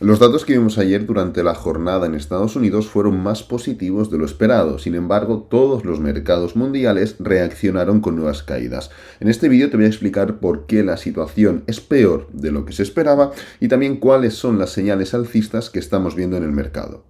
Los datos que vimos ayer durante la jornada en Estados Unidos fueron más positivos de lo esperado. Sin embargo, todos los mercados mundiales reaccionaron con nuevas caídas. En este vídeo te voy a explicar por qué la situación es peor de lo que se esperaba y también cuáles son las señales alcistas que estamos viendo en el mercado.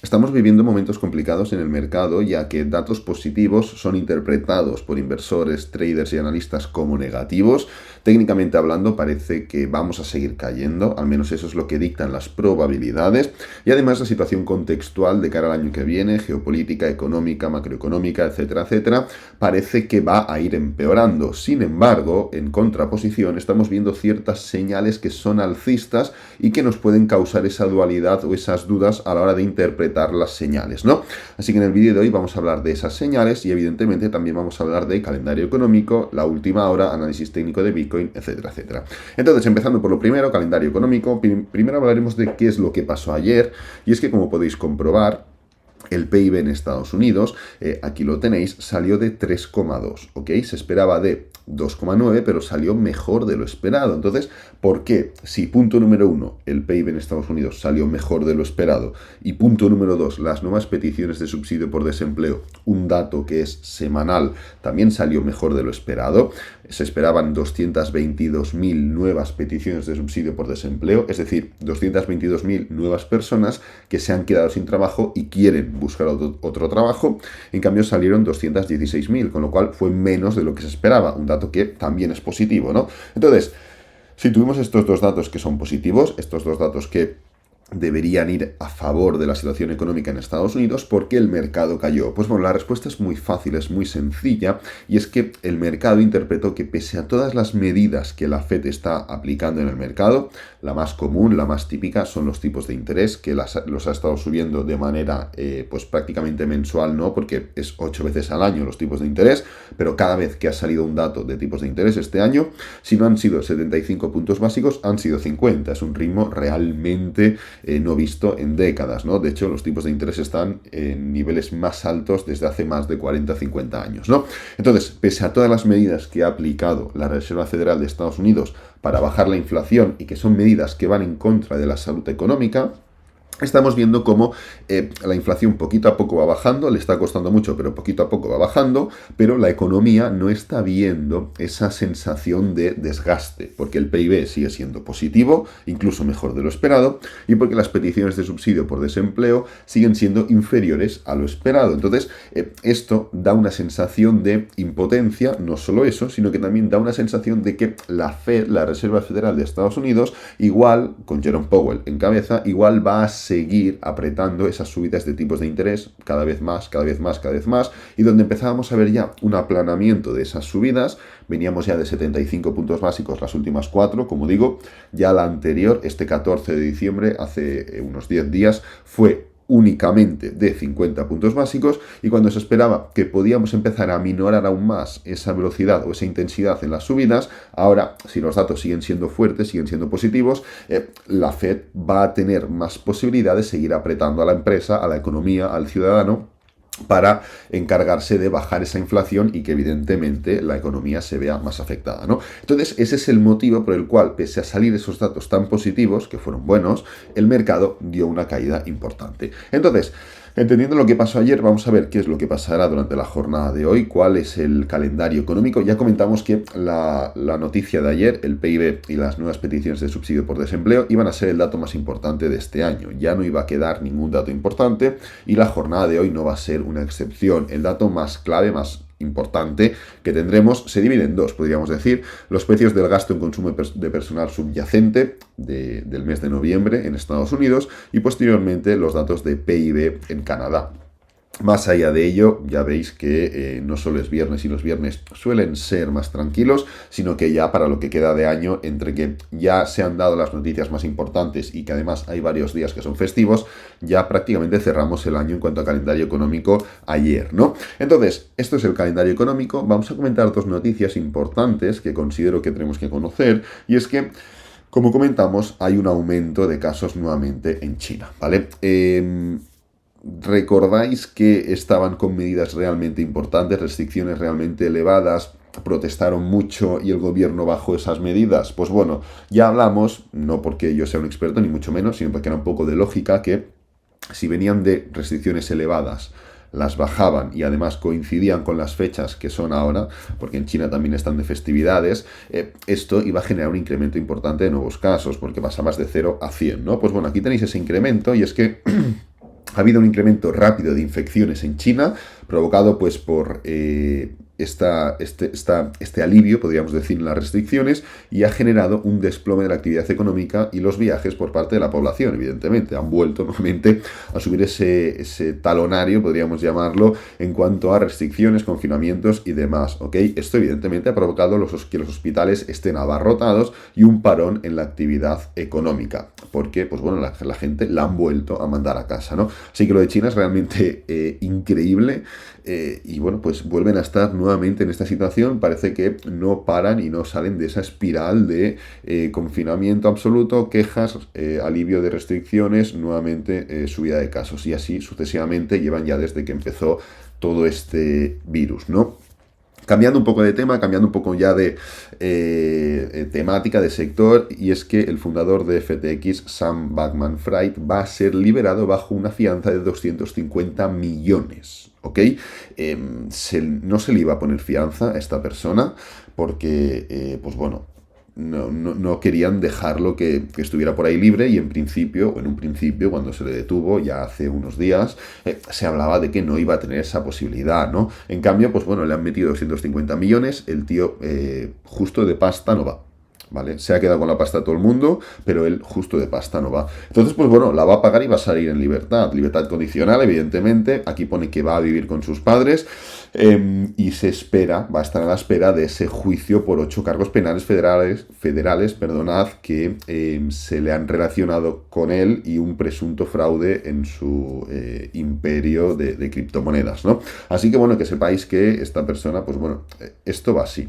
Estamos viviendo momentos complicados en el mercado, ya que datos positivos son interpretados por inversores, traders y analistas como negativos. Técnicamente hablando, parece que vamos a seguir cayendo, al menos eso es lo que dictan las probabilidades. Y además la situación contextual de cara al año que viene, geopolítica, económica, macroeconómica, etcétera, etcétera, parece que va a ir empeorando. Sin embargo, en contraposición, estamos viendo ciertas señales que son alcistas y que nos pueden causar esa dualidad o esas dudas a la hora de interpretar las señales, ¿no? Así que en el vídeo de hoy vamos a hablar de esas señales y evidentemente también vamos a hablar de calendario económico, la última hora, análisis técnico de Bitcoin, etcétera, etcétera. Entonces, empezando por lo primero, calendario económico, primero hablaremos de qué es lo que pasó ayer, y es que como podéis comprobar, el PIB en Estados Unidos, aquí lo tenéis, salió de 3,2, ¿ok? Se esperaba de 2,9, pero salió mejor de lo esperado. Entonces, ¿por qué? Si punto número 1, el PIB en Estados Unidos salió mejor de lo esperado, y punto número 2, las nuevas peticiones de subsidio por desempleo, un dato que es semanal, también salió mejor de lo esperado. Se esperaban 222.000 nuevas peticiones de subsidio por desempleo, es decir, 222.000 nuevas personas que se han quedado sin trabajo y quieren buscar otro trabajo. En cambio salieron 216.000, con lo cual fue menos de lo que se esperaba, un dato que también es positivo, ¿no? Entonces, si tuvimos estos dos datos que son positivos, estos dos datos que deberían ir a favor de la situación económica en Estados Unidos, ¿por qué el mercado cayó? Pues bueno, la respuesta es muy fácil, es muy sencilla, y es que el mercado interpretó que pese a todas las medidas que la Fed está aplicando en el mercado, la más común, la más típica, son los tipos de interés, que los ha estado subiendo de manera pues prácticamente mensual, ¿no? Porque es 8 veces al año los tipos de interés, pero cada vez que ha salido un dato de tipos de interés este año, si no han sido 75 puntos básicos, han sido 50. Es un ritmo realmente no visto en décadas, ¿no? De hecho, los tipos de interés están en niveles más altos desde hace más de 40-50 años, ¿no? Entonces, pese a todas las medidas que ha aplicado la Reserva Federal de Estados Unidos para bajar la inflación y que son medidas que van en contra de la salud económica, estamos viendo cómo la inflación poquito a poco va bajando, le está costando mucho, pero poquito a poco va bajando, pero la economía no está viendo esa sensación de desgaste, porque el PIB sigue siendo positivo, incluso mejor de lo esperado, y porque las peticiones de subsidio por desempleo siguen siendo inferiores a lo esperado. Entonces, esto da una sensación de impotencia, no solo eso, sino que también da una sensación de que la Fed, la Reserva Federal de Estados Unidos, igual, con Jerome Powell en cabeza, igual va a seguir apretando esas subidas de tipos de interés cada vez más, cada vez más, cada vez más, y donde empezábamos a ver ya un aplanamiento de esas subidas, veníamos ya de 75 puntos básicos las últimas 4, como digo, ya la anterior, este 14 de diciembre, hace unos 10 días, fue únicamente de 50 puntos básicos, y cuando se esperaba que podíamos empezar a minorar aún más esa velocidad o esa intensidad en las subidas, ahora, si los datos siguen siendo fuertes, siguen siendo positivos, la Fed va a tener más posibilidad de seguir apretando a la empresa, a la economía, al ciudadano, para encargarse de bajar esa inflación y que evidentemente la economía se vea más afectada, ¿no? Entonces, ese es el motivo por el cual, pese a salir esos datos tan positivos, que fueron buenos, el mercado dio una caída importante. Entonces, entendiendo lo que pasó ayer, vamos a ver qué es lo que pasará durante la jornada de hoy, cuál es el calendario económico. Ya comentamos que la noticia de ayer, el PIB y las nuevas peticiones de subsidio por desempleo, iban a ser el dato más importante de este año. Ya no iba a quedar ningún dato importante y la jornada de hoy no va a ser una excepción. El dato más clave, más importante que tendremos se divide en dos, podríamos decir: los precios del gasto en consumo de personal subyacente del mes de noviembre en Estados Unidos, y posteriormente los datos de PIB en Canadá. Más allá de ello, ya veis que no solo es viernes y los viernes suelen ser más tranquilos, sino que ya para lo que queda de año, entre que ya se han dado las noticias más importantes y que además hay varios días que son festivos, ya prácticamente cerramos el año en cuanto a calendario económico ayer, ¿no? Entonces, esto es el calendario económico. Vamos a comentar dos noticias importantes que considero que tenemos que conocer, y es que, como comentamos, hay un aumento de casos nuevamente en China, ¿vale? Recordáis que estaban con medidas realmente importantes, restricciones realmente elevadas protestaron mucho y el gobierno bajó esas medidas. Pues bueno, ya hablamos, no porque yo sea un experto ni mucho menos, sino porque era un poco de lógica que si venían de restricciones elevadas, las bajaban y además coincidían con las fechas que son ahora, porque en China también están de festividades, esto iba a generar un incremento importante de nuevos casos, porque pasabas de 0 a 100, ¿no? Pues bueno, aquí tenéis ese incremento y es que ha habido un incremento rápido de infecciones en China, provocado pues por este alivio, podríamos decir, en las restricciones, y ha generado un desplome de la actividad económica y los viajes por parte de la población, evidentemente. Han vuelto nuevamente a subir ese talonario, podríamos llamarlo, en cuanto a restricciones, confinamientos y demás, ¿ok? Esto evidentemente ha provocado que los hospitales estén abarrotados y un parón en la actividad económica, porque, pues bueno, la gente la han vuelto a mandar a casa, ¿no? Así que lo de China es realmente increíble. Y bueno, pues vuelven a estar nuevamente en esta situación, parece que no paran y no salen de esa espiral de confinamiento absoluto, quejas, alivio de restricciones, nuevamente subida de casos y así sucesivamente llevan ya desde que empezó todo este virus, ¿no? Cambiando un poco de tema, cambiando un poco ya de temática, de sector, y es que el fundador de FTX, Sam Bankman-Fried, va a ser liberado bajo una fianza de 250 millones, ¿ok? No se le iba a poner fianza a esta persona porque, pues bueno, no querían dejarlo que estuviera por ahí libre y en un principio, cuando se le detuvo, ya hace unos días, se hablaba de que no iba a tener esa posibilidad, ¿no? En cambio, pues bueno, le han metido 250 millones, el tío justo de pasta no va. ¿Vale? Se ha quedado con la pasta todo el mundo, pero él justo de pasta no va. Entonces, pues bueno, la va a pagar y va a salir en libertad. Libertad condicional, evidentemente. Aquí pone que va a vivir con sus padres y va a estar a la espera de ese juicio por 8 cargos penales federales, perdonad, que se le han relacionado con él y un presunto fraude en su imperio de criptomonedas, ¿no? Así que bueno, que sepáis que esta persona, pues bueno, esto va así.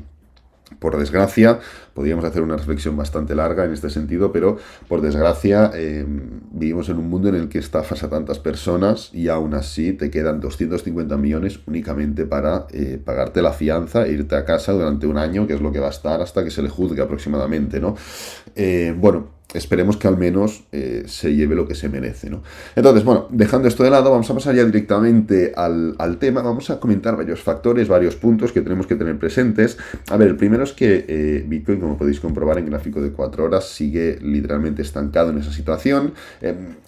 Por desgracia, podríamos hacer una reflexión bastante larga en este sentido, pero por desgracia vivimos en un mundo en el que estafas a tantas personas y aún así te quedan 250 millones únicamente para pagarte la fianza e irte a casa durante un año, que es lo que va a estar hasta que se le juzgue aproximadamente, ¿no? Bueno, esperemos que al menos se lleve lo que se merece, ¿no? Entonces, bueno, dejando esto de lado, vamos a pasar ya directamente al tema. Vamos a comentar varios factores, varios puntos que tenemos que tener presentes. A ver, el primero es que Bitcoin, como podéis comprobar en gráfico de 4 horas, sigue literalmente estancado en esa situación.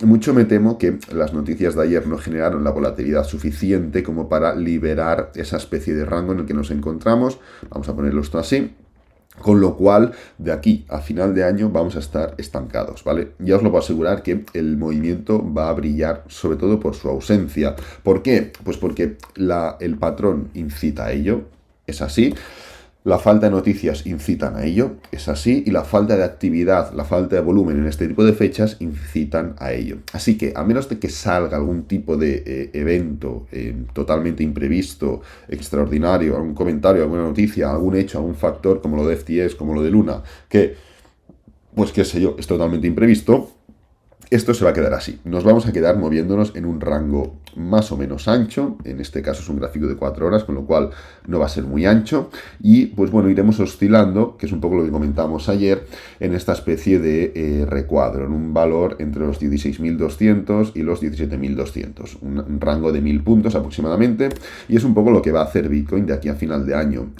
Mucho me temo que las noticias de ayer no generaron la volatilidad suficiente como para liberar esa especie de rango en el que nos encontramos. Vamos a ponerlo esto así. Con lo cual, de aquí a final de año vamos a estar estancados, ¿vale? Ya os lo puedo asegurar que el movimiento va a brillar, sobre todo por su ausencia. ¿Por qué? Pues porque el patrón incita a ello, es así. La falta de noticias incitan a ello, es así, y la falta de actividad, la falta de volumen en este tipo de fechas incitan a ello. Así que, a menos de que salga algún tipo de evento totalmente imprevisto, extraordinario, algún comentario, alguna noticia, algún hecho, algún factor, como lo de FTX, como lo de Luna, que, pues qué sé yo, es totalmente imprevisto, esto se va a quedar así. Nos vamos a quedar moviéndonos en un rango más o menos ancho. En este caso es un gráfico de 4 horas, con lo cual no va a ser muy ancho. Y pues bueno, iremos oscilando, que es un poco lo que comentábamos ayer, en esta especie de recuadro, en un valor entre los 16.200 y los 17.200. Un rango de 1.000 puntos aproximadamente. Y es un poco lo que va a hacer Bitcoin de aquí a final de año.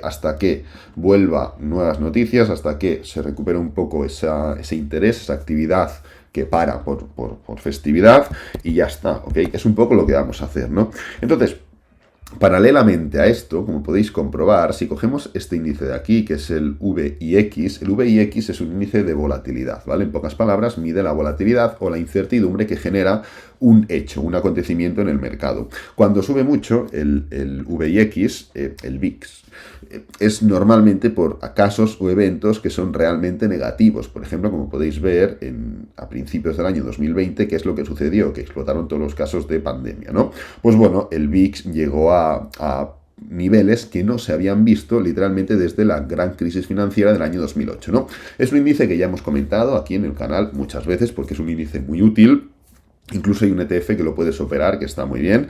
Hasta que vuelva nuevas noticias, hasta que se recupere un poco ese interés, esa actividad que para por festividad y ya está, ¿ok? Es un poco lo que vamos a hacer, ¿no? Entonces, paralelamente a esto, como podéis comprobar, si cogemos este índice de aquí, que es el VIX es un índice de volatilidad, ¿vale? En pocas palabras, mide la volatilidad o la incertidumbre que genera un hecho, un acontecimiento en el mercado. Cuando sube mucho el VIX, el VIX, es normalmente por casos o eventos que son realmente negativos. Por ejemplo, como podéis ver a principios del año 2020, ¿qué es lo que sucedió? Que explotaron todos los casos de pandemia, ¿no? Pues bueno, el VIX llegó a niveles que no se habían visto literalmente desde la gran crisis financiera del año 2008, ¿no? Es un índice que ya hemos comentado aquí en el canal muchas veces porque es un índice muy útil. Incluso hay un ETF que lo puedes operar, que está muy bien.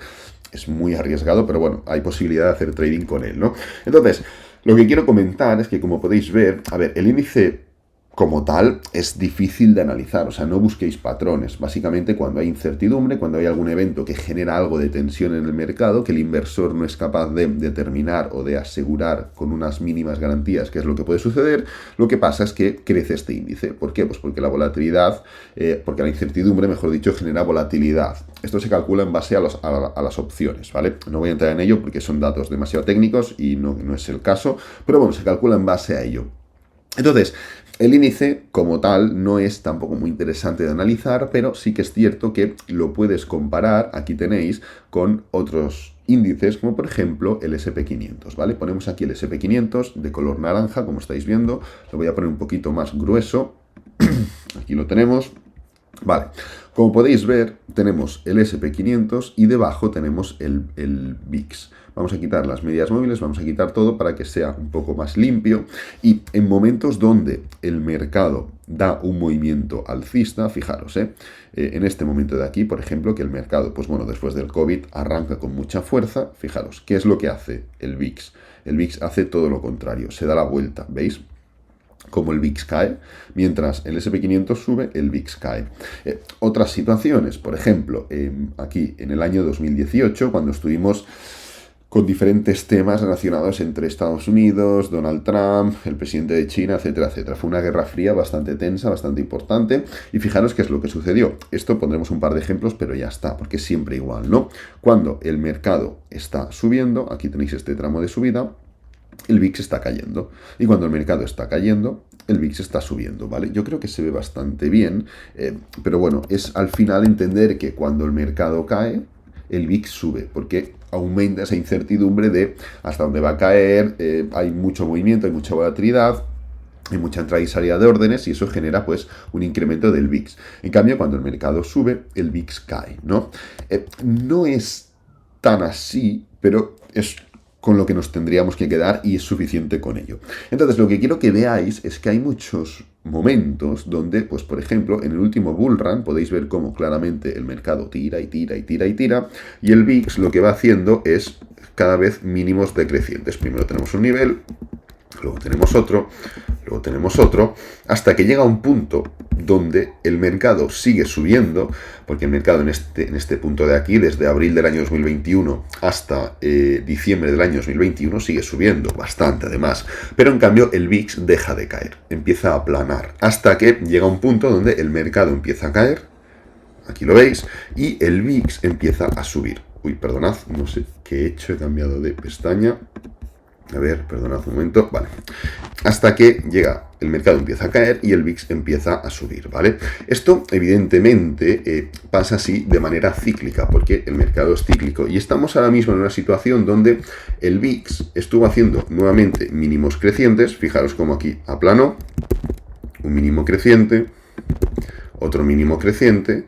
Es muy arriesgado, pero bueno, hay posibilidad de hacer trading con él, ¿no? Entonces, Lo que quiero comentar es que, como podéis ver, a ver, el índice como tal es difícil de analizar, o sea, no busquéis patrones. Básicamente, cuando hay incertidumbre, cuando hay algún evento que genera algo de tensión en el mercado, que el inversor no es capaz de determinar o de asegurar con unas mínimas garantías qué es lo que puede suceder, lo que pasa es que crece este índice. ¿Por qué? Pues porque la volatilidad, porque la incertidumbre, mejor dicho, genera volatilidad. Esto se calcula en base a las opciones, ¿vale? No voy a entrar en ello porque son datos demasiado técnicos y no es el caso, pero bueno, se calcula en base a ello. Entonces, el índice como tal no es tampoco muy interesante de analizar, pero sí que es cierto que lo puedes comparar, aquí tenéis, con otros índices, como por ejemplo el SP500, ¿vale? Ponemos aquí el SP500 de color naranja, como estáis viendo, lo voy a poner un poquito más grueso, aquí lo tenemos. Vale, como podéis ver, tenemos el SP500 y debajo tenemos el VIX. Vamos a quitar las medias móviles, vamos a quitar todo para que sea un poco más limpio. Y en momentos donde el mercado da un movimiento alcista, fijaros, en este momento de aquí, por ejemplo, que el mercado, pues bueno, después del COVID arranca con mucha fuerza, fijaros, ¿qué es lo que hace el VIX? El VIX hace todo lo contrario, se da la vuelta, ¿veis? Como el VIX cae, mientras el SP500 sube, el VIX cae. Otras situaciones, por ejemplo, aquí en el año 2018, cuando estuvimos con diferentes temas relacionados entre Estados Unidos, Donald Trump, el presidente de China, etcétera, etcétera. Fue una guerra fría bastante tensa, bastante importante, y fijaros qué es lo que sucedió. Esto pondremos un par de ejemplos, pero ya está, porque es siempre igual, ¿no? Cuando el mercado está subiendo, aquí tenéis este tramo de subida, el VIX está cayendo. Y cuando el mercado está cayendo, el VIX está subiendo, ¿vale? Yo creo que se ve bastante bien, pero bueno, es al final entender que cuando el mercado cae, el VIX sube, porque aumenta esa incertidumbre de hasta dónde va a caer, hay mucho movimiento, hay mucha volatilidad, hay mucha entrada y salida de órdenes y eso genera pues un incremento del VIX. En cambio, cuando el mercado sube, el VIX cae, ¿no? No es tan así, pero es con lo que nos tendríamos que quedar y es suficiente con ello. Entonces, lo que quiero que veáis es que hay muchos momentos donde, pues por ejemplo, en el último bull run podéis ver cómo claramente el mercado tira y tira y tira y tira, y el VIX lo que va haciendo es cada vez mínimos decrecientes. Primero tenemos un nivel, luego tenemos otro, hasta que llega un punto donde el mercado sigue subiendo, porque el mercado en este punto de aquí, desde abril del año 2021 hasta diciembre del año 2021, sigue subiendo, bastante además, pero en cambio el VIX deja de caer, empieza a aplanar, hasta que llega un punto donde el mercado empieza a caer, aquí lo veis, y el VIX empieza a subir. Uy, perdonad, no sé qué he hecho, he cambiado de pestaña. A ver, perdonad un momento, vale. Hasta que llega, el mercado empieza a caer y el VIX empieza a subir, ¿vale? Esto, evidentemente, pasa así de manera cíclica, porque el mercado es cíclico. Y estamos ahora mismo en una situación donde el VIX estuvo haciendo nuevamente mínimos crecientes. Fijaros como aquí aplanó, un mínimo creciente, otro mínimo creciente,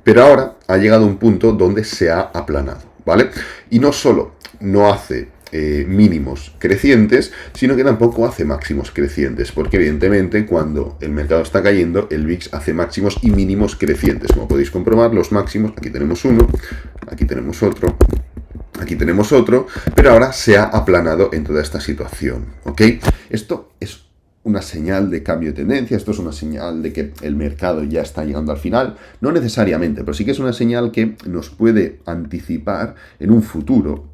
pero ahora ha llegado a un punto donde se ha aplanado, ¿vale? Y no solo no hace mínimos crecientes, sino que tampoco hace máximos crecientes, porque evidentemente cuando el mercado está cayendo, el VIX hace máximos y mínimos crecientes. Como podéis comprobar, los máximos, aquí tenemos uno, aquí tenemos otro, aquí tenemos otro, pero ahora se ha aplanado en toda esta situación, ¿ok? Esto es una señal de cambio de tendencia, esto es una señal de que el mercado ya está llegando al final, no necesariamente, pero sí que es una señal que nos puede anticipar en un futuro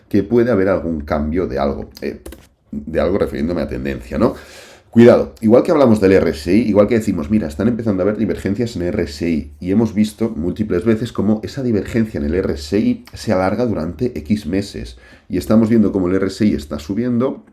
que puede haber algún cambio de algo refiriéndome a tendencia, ¿no? Cuidado, igual que hablamos del RSI, igual que decimos, mira, están empezando a haber divergencias en RSI y hemos visto múltiples veces cómo esa divergencia en el RSI se alarga durante X meses y estamos viendo cómo el RSI está subiendo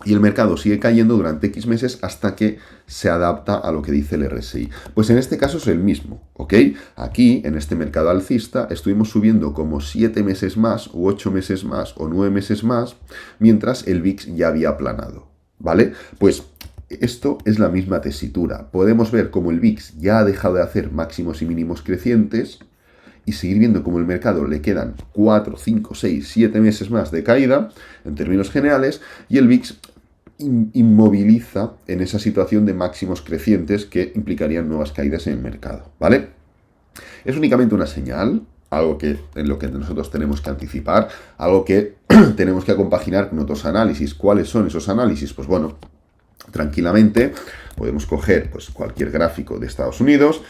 y el mercado sigue cayendo durante X meses hasta que se adapta a lo que dice el RSI. Pues en este caso es el mismo, ¿ok? Aquí, en este mercado alcista, estuvimos subiendo como 7 meses más, u 8 meses más, o 9 meses más, mientras el VIX ya había aplanado, ¿vale? Pues esto es la misma tesitura. Podemos ver cómo el VIX ya ha dejado de hacer máximos y mínimos crecientes, y seguir viendo cómo el mercado le quedan 4, 5, 6, 7 meses más de caída, en términos generales, y el VIX inmoviliza en esa situación de máximos crecientes que implicarían nuevas caídas en el mercado, ¿vale? Es únicamente una señal, algo que en lo que nosotros tenemos que anticipar, algo que tenemos que compaginar con otros análisis. ¿Cuáles son esos análisis? Pues bueno, tranquilamente podemos coger pues, cualquier gráfico de Estados Unidos,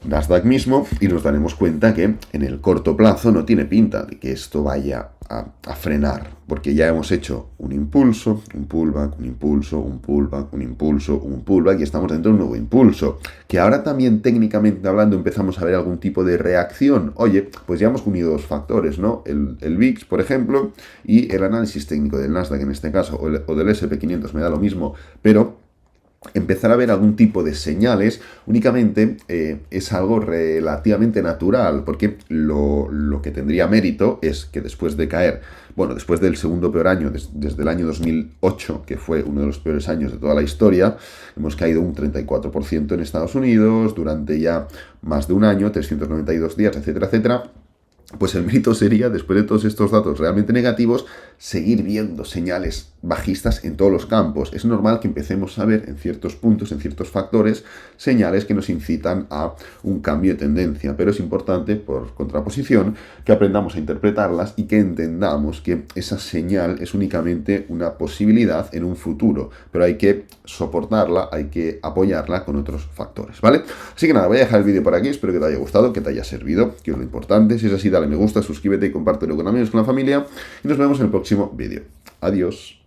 Nasdaq mismo, y nos daremos cuenta que en el corto plazo no tiene pinta de que esto vaya a frenar, porque ya hemos hecho un impulso, un pullback, un impulso, un pullback, un impulso, un pullback, y estamos dentro de un nuevo impulso, que ahora también técnicamente hablando empezamos a ver algún tipo de reacción. Oye, pues ya hemos unido dos factores, ¿no? El VIX, por ejemplo, y el análisis técnico del Nasdaq en este caso, o del S&P 500, me da lo mismo, pero empezar a ver algún tipo de señales únicamente es algo relativamente natural, porque lo que tendría mérito es que después de caer, bueno, después del segundo peor año, desde el año 2008, que fue uno de los peores años de toda la historia, hemos caído un 34% en Estados Unidos durante ya más de un año, 392 días, etcétera, etcétera. Pues el mérito sería, después de todos estos datos realmente negativos, seguir viendo señales bajistas en todos los campos. Es normal que empecemos a ver en ciertos puntos, en ciertos factores, señales que nos incitan a un cambio de tendencia, pero es importante, por contraposición, que aprendamos a interpretarlas y que entendamos que esa señal es únicamente una posibilidad en un futuro, pero hay que soportarla, hay que apoyarla con otros factores, ¿vale? Así que nada, voy a dejar el vídeo por aquí, espero que te haya gustado, que te haya servido, que es lo importante. Si es así, dale me gusta, suscríbete y compártelo con amigos, con la familia, y nos vemos en el próximo vídeo. Adiós.